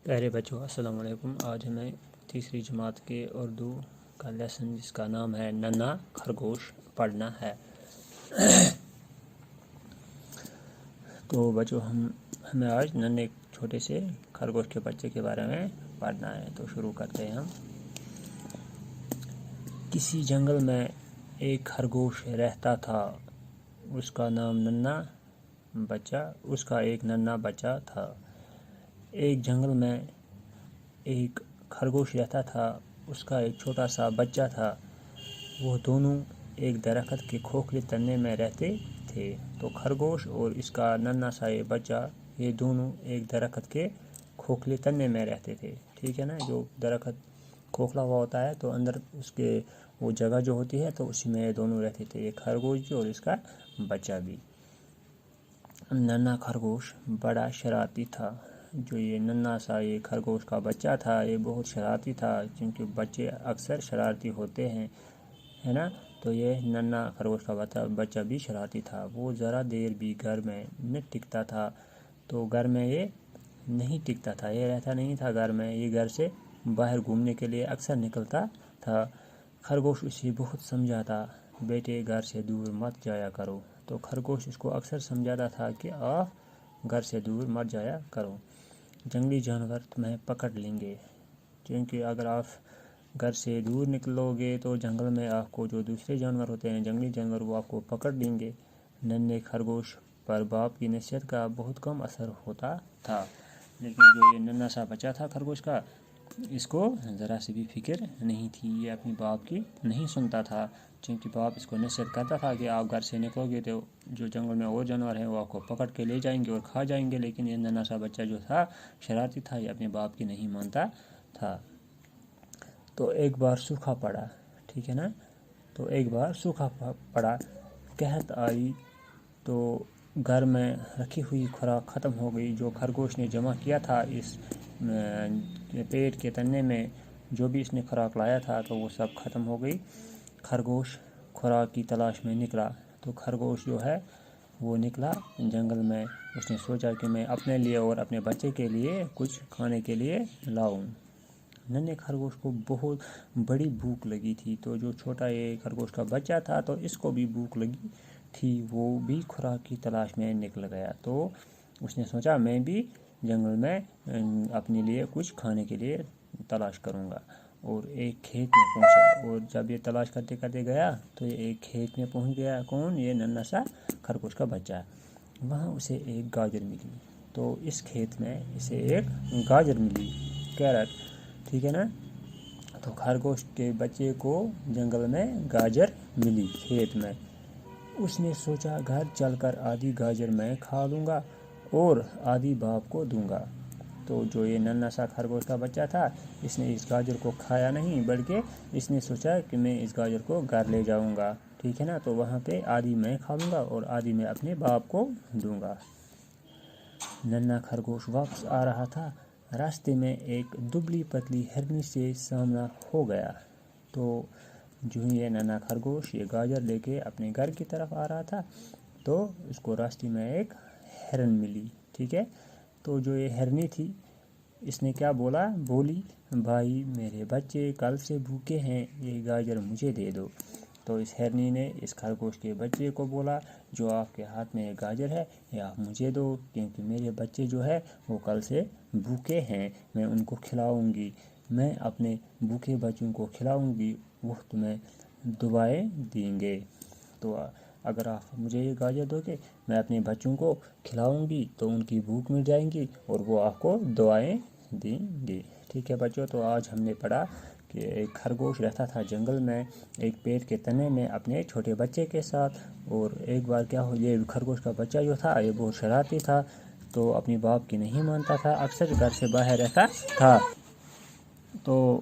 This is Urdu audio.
پیارے بچوں السلام علیکم۔ آج ہمیں تیسری جماعت کے اردو کا لیسن جس کا نام ہے ننھا خرگوش پڑھنا ہے۔ تو بچوں ہمیں آج ننھے چھوٹے سے خرگوش کے بچے کے بارے میں پڑھنا ہے، تو شروع کرتے ہیں ہم۔ کسی جنگل میں ایک خرگوش رہتا تھا، اس کا ایک ننھا بچہ تھا۔ ایک جنگل میں ایک خرگوش رہتا تھا، اس کا ایک چھوٹا سا بچہ تھا۔ وہ دونوں ایک درخت کے کھوکھلے تنے میں رہتے تھے۔ تو خرگوش اور اس کا ننھا سا بچہ، یہ دونوں ایک درخت کے کھوکھلے تنے میں رہتے تھے، ٹھیک ہے نا۔ جو درخت کھوکھلا ہوا ہوتا ہے تو اندر اس کے وہ جگہ جو ہوتی ہے تو اسی میں یہ دونوں رہتے تھے، ایک خرگوش بھی اور اس کا بچہ بھی۔ ننھا خرگوش بڑا شرارتی تھا۔ جو یہ ننھا سا خرگوش کا بچہ تھا، یہ بہت شرارتی تھا، کیونکہ بچے اکثر شرارتی ہوتے ہیں، ہے نا۔ تو یہ ننھا خرگوش کا بچہ بھی شرارتی تھا۔ وہ ذرا دیر بھی گھر میں نہ ٹکتا تھا۔ تو گھر میں یہ نہیں ٹکتا تھا، یہ رہتا نہیں تھا گھر میں، یہ گھر سے باہر گھومنے کے لیے اکثر نکلتا تھا۔ خرگوش اسے بہت سمجھاتا، بیٹے گھر سے دور مت جایا کرو۔ تو خرگوش اس کو اکثر سمجھاتا تھا کہ آپ گھر سے دور مت جایا کرو، جنگلی جانور تمہیں پکڑ لیں گے، کیونکہ اگر آپ گھر سے دور نکلو گے تو جنگل میں آپ کو جو دوسرے جانور ہوتے ہیں، جنگلی جانور، وہ آپ کو پکڑ لیں گے۔ ننھے خرگوش پر باپ کی نصیحت کا بہت کم اثر ہوتا تھا، لیکن جو یہ ننھا سا بچہ تھا خرگوش کا، اس کو ذرا سی بھی فکر نہیں تھی، یہ اپنی باپ کی نہیں سنتا تھا، کیونکہ باپ اس کو نصیحت کرتا تھا کہ آپ گھر سے نکلو گے تو جو جنگل میں اور جانور ہیں وہ آپ کو پکڑ کے لے جائیں گے اور کھا جائیں گے۔ لیکن یہ ننھا سا بچہ جو تھا شرارتی تھا، یہ اپنے باپ کی نہیں مانتا تھا۔ تو ایک بار سوکھا پڑا، ٹھیک ہے نا۔ تو ایک بار سوکھا پڑا، قحط آئی، تو گھر میں رکھی ہوئی خوراک ختم ہو گئی۔ جو خرگوش نے جمع کیا تھا اس پیٹ کے تنے میں، جو بھی اس نے خوراک لایا تھا تو وہ سب ختم ہو گئی۔ خرگوش خوراک کی تلاش میں نکلا۔ تو خرگوش جو ہے وہ نکلا جنگل میں، اس نے سوچا کہ میں اپنے لیے اور اپنے بچے کے لیے کچھ کھانے کے لیے لاؤں۔ ننھے خرگوش کو بہت بڑی بھوک لگی تھی، تو جو چھوٹا یہ خرگوش کا بچہ تھا تو اس کو بھی بھوک لگی تھی، وہ بھی خوراک کی تلاش میں نکل گیا۔ تو اس نے سوچا میں بھی جنگل میں اپنے لیے کچھ کھانے کے لیے تلاش کروں گا، اور ایک کھیت میں پہنچا۔ اور جب یہ تلاش کرتے کرتے گیا تو یہ ایک کھیت میں پہنچ گیا۔ کون؟ یہ ننھا سا خرگوش کا بچہ۔ وہاں اسے ایک گاجر ملی۔ تو اس کھیت میں اسے ایک گاجر ملی، کیرٹ، ٹھیک ہے نا۔ تو خرگوش کے بچے کو جنگل میں گاجر ملی کھیت میں۔ اس نے سوچا گھر چل کر آدھی گاجر میں کھا لوں گا اور آدھی باپ کو دوں گا۔ تو جو یہ ننھا سا خرگوش کا بچہ تھا، اس نے اس گاجر کو کھایا نہیں، بلکہ اس نے سوچا کہ میں اس گاجر کو گھر لے جاؤں گا، ٹھیک ہے نا۔ تو وہاں پہ آدھی میں کھا لوں گا اور آدھی میں اپنے باپ کو دوں گا۔ ننھا خرگوش واپس آ رہا تھا، راستے میں ایک دبلی پتلی ہرنی سے سامنا ہو گیا۔ تو جو یہ ننھا خرگوش یہ گاجر لے کے اپنے گھر کی طرف آ رہا تھا، تو اس کو راستے میں ایک ہرن ملی، ٹھیک ہے۔ تو جو یہ ہرنی تھی، اس نے کیا بولی بھائی میرے بچے کل سے بھوکے ہیں، یہ گاجر مجھے دے دو۔ تو اس ہرنی نے اس خرگوش کے بچے کو بولا جو آپ کے ہاتھ میں یہ گاجر ہے یہ آپ مجھے دو، کیونکہ میرے بچے جو ہے وہ کل سے بھوکے ہیں، میں ان کو کھلاؤں گی، میں اپنے بھوکے بچوں کو کھلاؤں گی، وہ تمہیں دعائیں دیں گے۔ تو اگر آپ مجھے یہ گاجر دو گے میں اپنے بچوں کو کھلاؤں گی تو ان کی بھوک مٹ جائیں گی اور وہ آپ کو دعائیں دیں گے، ٹھیک ہے بچوں۔ تو آج ہم نے پڑھا کہ ایک خرگوش رہتا تھا جنگل میں ایک پیڑ کے تنے میں اپنے چھوٹے بچے کے ساتھ، اور ایک بار کیا ہو، یہ خرگوش کا بچہ جو تھا یہ بہت شرارتی تھا، تو اپنی باپ کی نہیں مانتا تھا، اکثر گھر سے باہر رہتا تھا۔ تو